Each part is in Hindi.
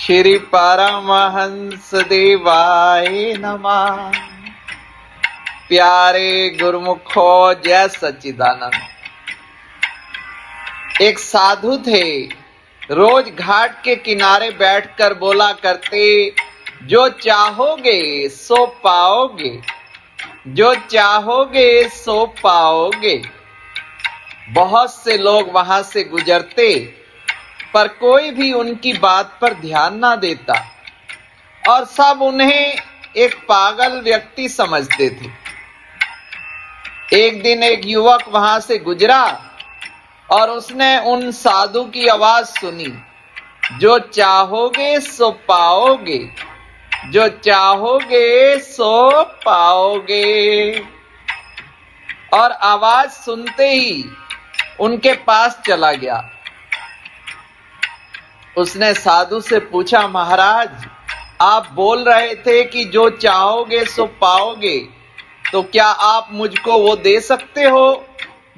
श्री परमहंस देवाय नमः। प्यारे गुरुमुखो, जय सच्चिदानंद। एक साधु थे, रोज घाट के किनारे बैठकर बोला करते, जो चाहोगे सो पाओगे, जो चाहोगे सो पाओगे। बहुत से लोग वहां से गुजरते, पर कोई भी उनकी बात पर ध्यान ना देता और सब उन्हें एक पागल व्यक्ति समझते थे। एक दिन एक युवक वहां से गुजरा और उसने उन साधु की आवाज सुनी, जो चाहोगे सो पाओगे, जो चाहोगे सो पाओगे। और आवाज सुनते ही उनके पास चला गया। उसने साधु से पूछा, महाराज, आप बोल रहे थे कि जो चाहोगे सो पाओगे, तो क्या आप मुझको वो दे सकते हो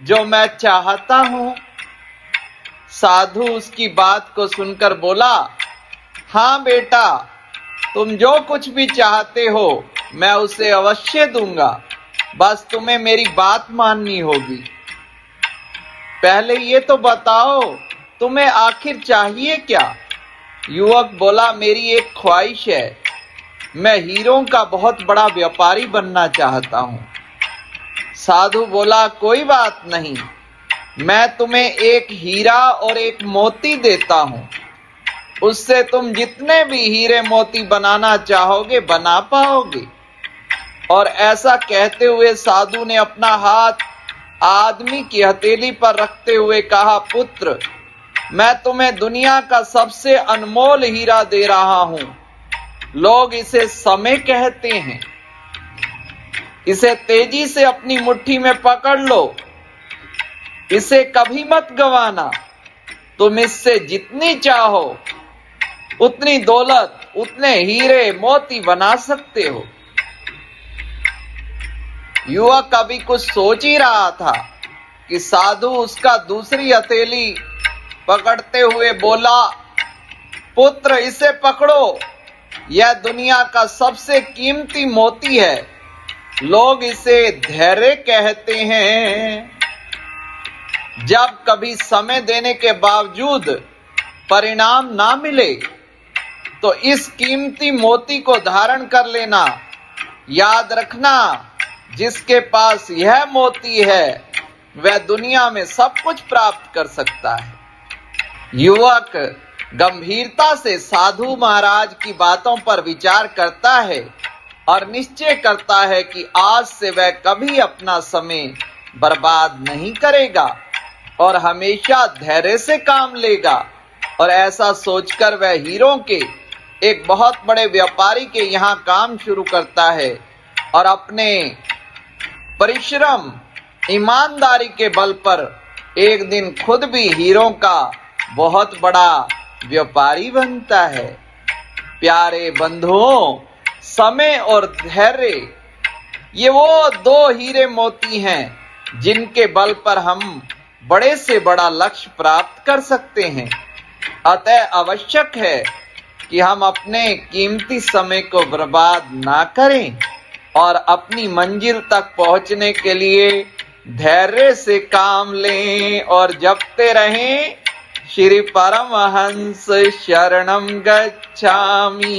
जो मैं चाहता हूं? साधु उसकी बात को सुनकर बोला, हाँ बेटा, तुम जो कुछ भी चाहते हो मैं उसे अवश्य दूंगा, बस तुम्हें मेरी बात माननी होगी। पहले ये तो बताओ, तुम्हें आखिर चाहिए क्या? युवक बोला, मेरी एक ख्वाहिश है, मैं हीरों का बहुत बड़ा व्यापारी बनना चाहता हूं। साधु बोला, कोई बात नहीं, मैं तुम्हें एक हीरा और एक मोती देता हूं, उससे तुम जितने भी हीरे मोती बनाना चाहोगे बना पाओगे। और ऐसा कहते हुए साधु ने अपना हाथ आदमी की हथेली पर रखते हुए कहा, पुत्र, मैं तुम्हें दुनिया का सबसे अनमोल हीरा दे रहा हूं। लोग इसे समय कहते हैं। इसे तेजी से अपनी मुट्ठी में पकड़ लो, इसे कभी मत गंवाना। तुम इससे जितनी चाहो उतनी दौलत, उतने हीरे मोती बना सकते हो। युवक अभी कुछ सोच ही रहा था कि साधु उसका दूसरी हथेली पकड़ते हुए बोला, पुत्र, इसे पकड़ो, यह दुनिया का सबसे कीमती मोती है। लोग इसे धैर्य कहते हैं। जब कभी समय देने के बावजूद परिणाम ना मिले तो इस कीमती मोती को धारण कर लेना। याद रखना, जिसके पास यह मोती है वह दुनिया में सब कुछ प्राप्त कर सकता है। युवक गंभीरता से साधु महाराज की बातों पर विचार करता है और निश्चय करता है कि आज से वह कभी अपना समय बर्बाद नहीं करेगा और हमेशा धैर्य से काम लेगा। और ऐसा सोचकर वह हीरों के एक बहुत बड़े व्यापारी के यहाँ काम शुरू करता है और अपने परिश्रम, ईमानदारी के बल पर एक दिन खुद भी हीरों का बहुत बड़ा व्यापारी बनता है। प्यारे बंधुओं, समय और धैर्य, ये वो दो हीरे मोती हैं जिनके बल पर हम बड़े से बड़ा लक्ष्य प्राप्त कर सकते हैं। अतः आवश्यक है कि हम अपने कीमती समय को बर्बाद ना करें और अपनी मंजिल तक पहुंचने के लिए धैर्य से काम लें और जपते रहें, श्री परमहंस शरणं गच्छामि।